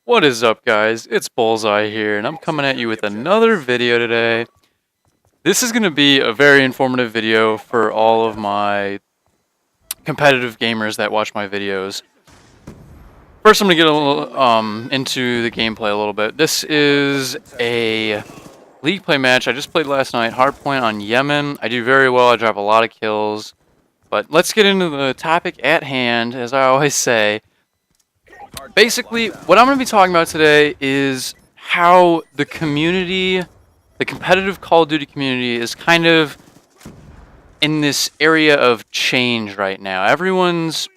What is up, guys? It's Bullseye here, and I'm coming at you with another video today. This is going to be a very informative video for all of my competitive gamers that watch my videos. First, I'm going to get a little into the gameplay a little bit. This is a league play match I just played last night, hardpoint on Yemen. I do very well, I drop a lot of kills. But let's get into the topic at hand, as I always say. Basically, what I'm going to be talking about today is how the community, the competitive Call of Duty community, is kind of in this area of change right now. Everyone's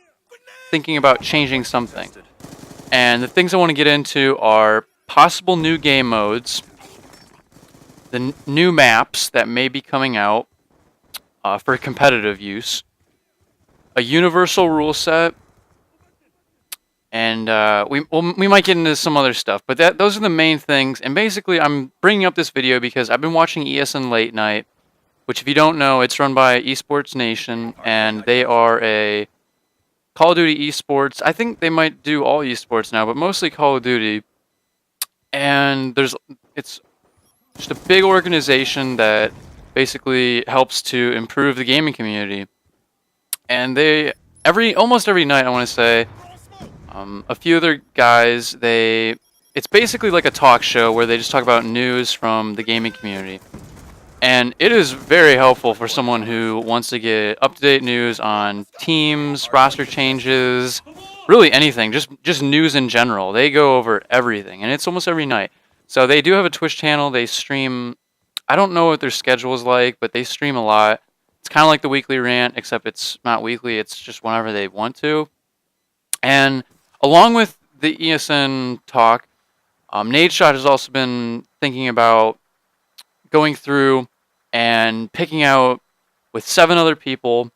thinking about changing something. And the things I want to get into are possible new game modes, the new maps that may be coming out for competitive use, a universal rule set, and we might get into some other stuff, but those are the main things. And basically, I'm bringing up this video because I've been watching ESN Late Night, which, if you don't know, it's run by Esports Nation, and they are a Call of Duty esports. I think they might do all esports now, but mostly Call of Duty. And it's just a big organization that basically helps to improve the gaming community. And they almost every night, I want to say. A few other guys, it's basically like a talk show where they just talk about news from the gaming community. And it is very helpful for someone who wants to get up-to-date news on teams, roster changes, really anything, just news in general. They go over everything, and it's almost every night. So they do have a Twitch channel. They stream, I don't know what their schedule is like, but they stream a lot. It's kind of like the weekly rant, except it's not weekly, it's just whenever they want to. And along with the ESN talk, Nadeshot has also been thinking about going through and picking out, with 7 other people,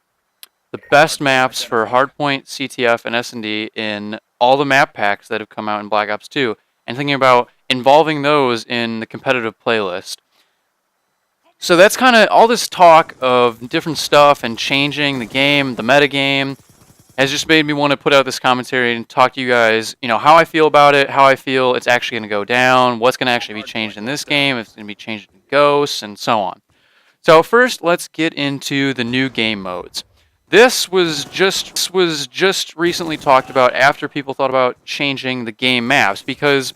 the best maps for Hardpoint, CTF, and S&D in all the map packs that have come out in Black Ops 2, and thinking about involving those in the competitive playlist. So that's kind of all this talk of different stuff and changing the game, the metagame, has just made me want to put out this commentary and talk to you guys, how I feel about it, how I feel it's actually going to go down, what's going to actually be changed in this game, if it's going to be changed in Ghosts, and so on. So first, let's get into the new game modes. This was just recently talked about after people thought about changing the game maps, because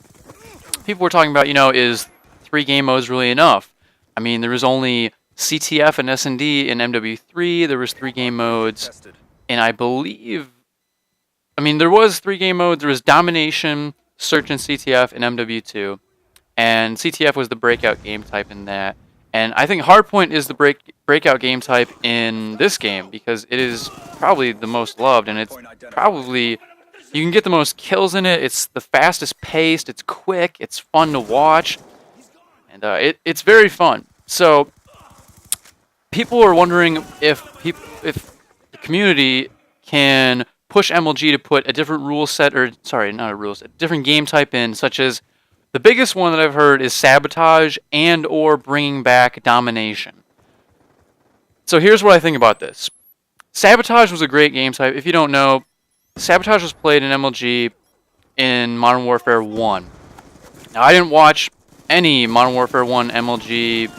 people were talking about, is 3 game modes really enough? I mean, there was only CTF and S&D in MW3, there was 3 game modes. And I believe, there was 3 game modes. There was Domination, Search, and CTF in MW2. And CTF was the breakout game type in that. And I think Hardpoint is the breakout game type in this game, because it is probably the most loved. And it's probably, you can get the most kills in it. It's the fastest paced. It's quick. It's fun to watch. And it's very fun. So people are wondering if community can push MLG to put a different rule set, or sorry, not a rule set, different game type in, such as the biggest one that I've heard is Sabotage and or bringing back Domination. So here's what I think about this. Sabotage was a great game type. If you don't know, Sabotage was played in MLG in Modern Warfare 1. Now, I didn't watch any Modern Warfare 1 MLG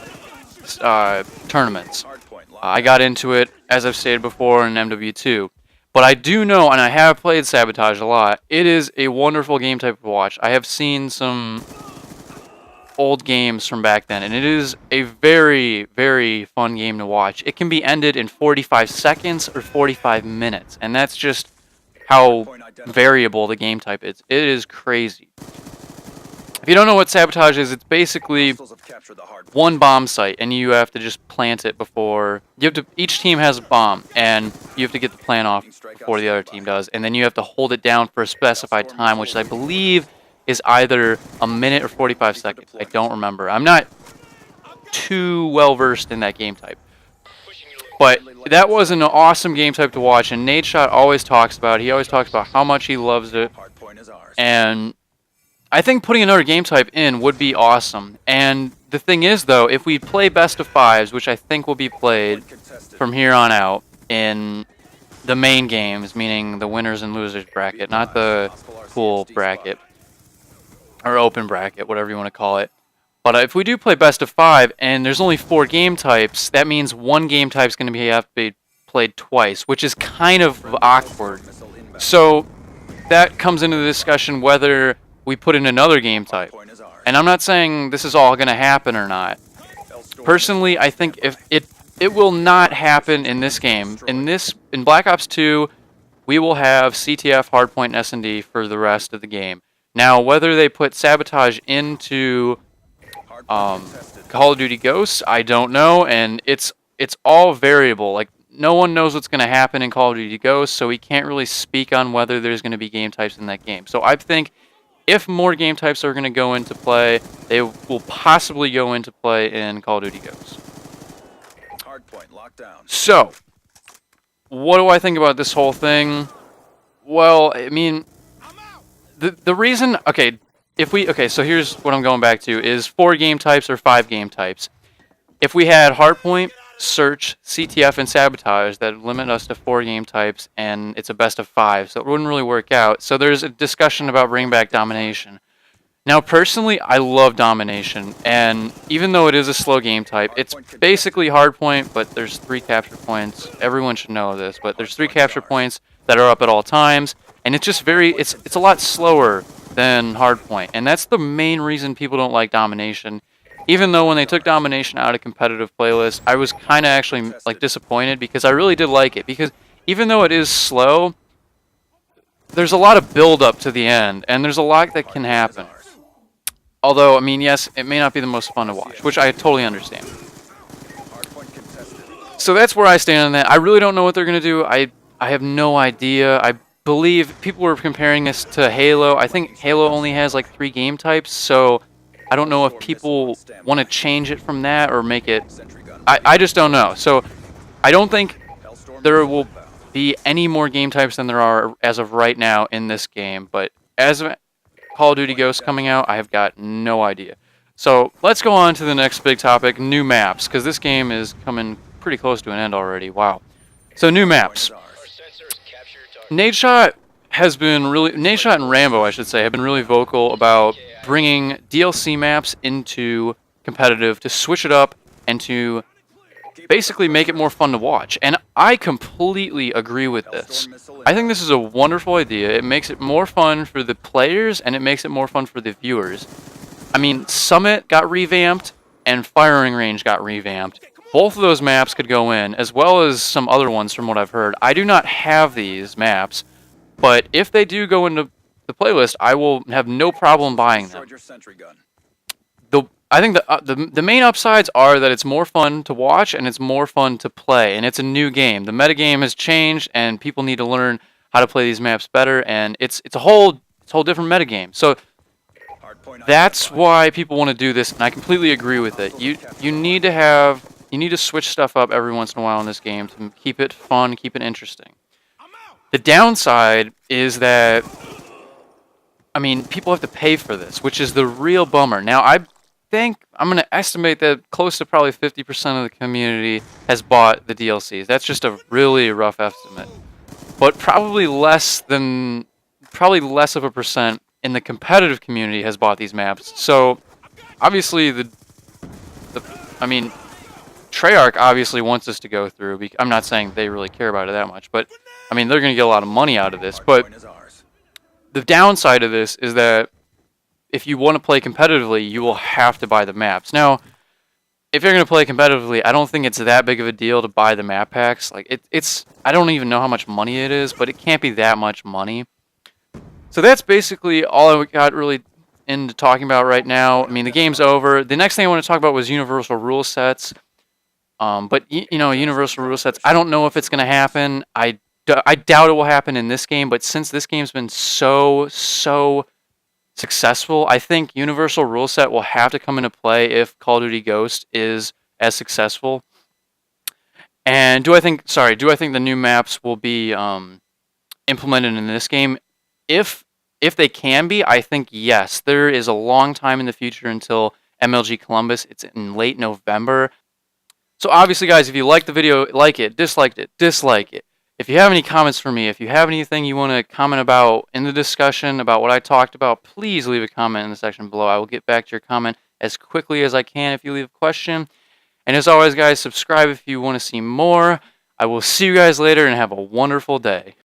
tournaments. I got into it, as I've stated before, in MW2. But I do know, and I have played Sabotage a lot, it is a wonderful game type to watch. I have seen some old games from back then, and it is a very, very fun game to watch. It can be ended in 45 seconds or 45 minutes, and that's just how variable the game type is. It is crazy. If you don't know what Sabotage is, it's basically one bomb site, and you have to just plant it before. Each team has a bomb, and you have to get the plant off before the other team does, and then you have to hold it down for a specified time, which I believe is either a minute or 45 seconds. I don't remember. I'm not too well versed in that game type. But that was an awesome game type to watch, and Nadeshot always talks about it. He always talks about how much he loves it, and I think putting another game type in would be awesome. And the thing is, though, if we play best of 5s, which I think will be played from here on out in the main games, meaning the winners and losers bracket, not the pool bracket. or open bracket, whatever you want to call it. But if we do play best of 5 and there's only 4 game types, that means one game type is going to have to be played twice, which is kind of awkward. So that comes into the discussion whether we put in another game type. And I'm not saying this is all going to happen or not. Personally, I think if it will not happen in this game. In Black Ops 2, we will have CTF, Hardpoint, and S&D for the rest of the game. Now, whether they put sabotage into Call of Duty Ghosts, I don't know, and it's all variable. Like, no one knows what's going to happen in Call of Duty Ghosts, so we can't really speak on whether there's going to be game types in that game. So I think if more game types are going to go into play, they will possibly go into play in Call of Duty Ghosts. So, what do I think about this whole thing? Well, I mean, the reason, so here's what I'm going back to, is 4 game types or 5 game types. If we had Hardpoint, Search, CTF, and Sabotage, that would limit us to 4 game types, and it's a best of 5, so it wouldn't really work out. So there's a discussion about bringing back Domination. Now, personally, I love Domination, and even though it is a slow game type, it's basically Hardpoint, but there's 3 capture points. Everyone should know this, but there's 3 capture points that are up at all times, and it's just it's a lot slower than Hardpoint, and that's the main reason people don't like Domination. Even though when they took Domination out of competitive playlist, I was kind of actually like disappointed because I really did like it, because even though it is slow, there's a lot of build up to the end, and there's a lot that can happen. Although, I mean, yes, it may not be the most fun to watch, which I totally understand. So that's where I stand on that. I really don't know what they're going to do. I have no idea. I believe people were comparing this to Halo. I think Halo only has like 3 game types, so I don't know if people want to change it from that or make it... I just don't know. So I don't think there will be any more game types than there are as of right now in this game, but as of Call of Duty Ghosts coming out, I have got no idea. So let's go on to the next big topic, new maps, because this game is coming pretty close to an end already. Wow. So new maps. Nadeshot and Rambo, I should say, have been really vocal about bringing DLC maps into competitive to switch it up and to basically make it more fun to watch. And I completely agree with this. I think this is a wonderful idea. It makes it more fun for the players, and it makes it more fun for the viewers. I mean, Summit got revamped, and Firing Range got revamped. Both of those maps could go in, as well as some other ones from what I've heard. I do not have these maps, but if they do go into the playlist, I will have no problem buying them. I think the main upsides are that it's more fun to watch and it's more fun to play, and it's a new game. The metagame has changed, and people need to learn how to play these maps better, and it's a whole different metagame. So that's why people want to do this, and I completely agree with it. You need to switch stuff up every once in a while in this game to keep it fun, keep it interesting. The downside is that, I mean, people have to pay for this, which is the real bummer. Now, I'm going to estimate that close to probably 50% of the community has bought the DLCs. That's just a really rough estimate. But probably less of a percent in the competitive community has bought these maps. So, obviously, Treyarch obviously wants us to go through. I'm not saying they really care about it that much, but, I mean, they're going to get a lot of money out of this. But the downside of this is that if you want to play competitively, you will have to buy the maps. Now, if you're going to play competitively, I don't think it's that big of a deal to buy the map packs. Like it's I don't even know how much money it is, but it can't be that much money. So that's basically all I got really into talking about right now. I mean, the game's over. The next thing I want to talk about was universal rule sets. But universal rule sets, I don't know if it's going to happen. I doubt it will happen in this game, but since this game's been so successful, I think universal rule set will have to come into play if Call of Duty Ghost is as successful. And do I think the new maps will be implemented in this game? If they can be, I think yes. There is a long time in the future until MLG Columbus. It's in late November. So obviously, guys, if you liked the video, like it, dislike it. if you have any comments for me, if you have anything you want to comment about in the discussion about what I talked about, please leave a comment in the section below. I will get back to your comment as quickly as I can if you leave a question. And as always, guys, subscribe if you want to see more. I will see you guys later and have a wonderful day.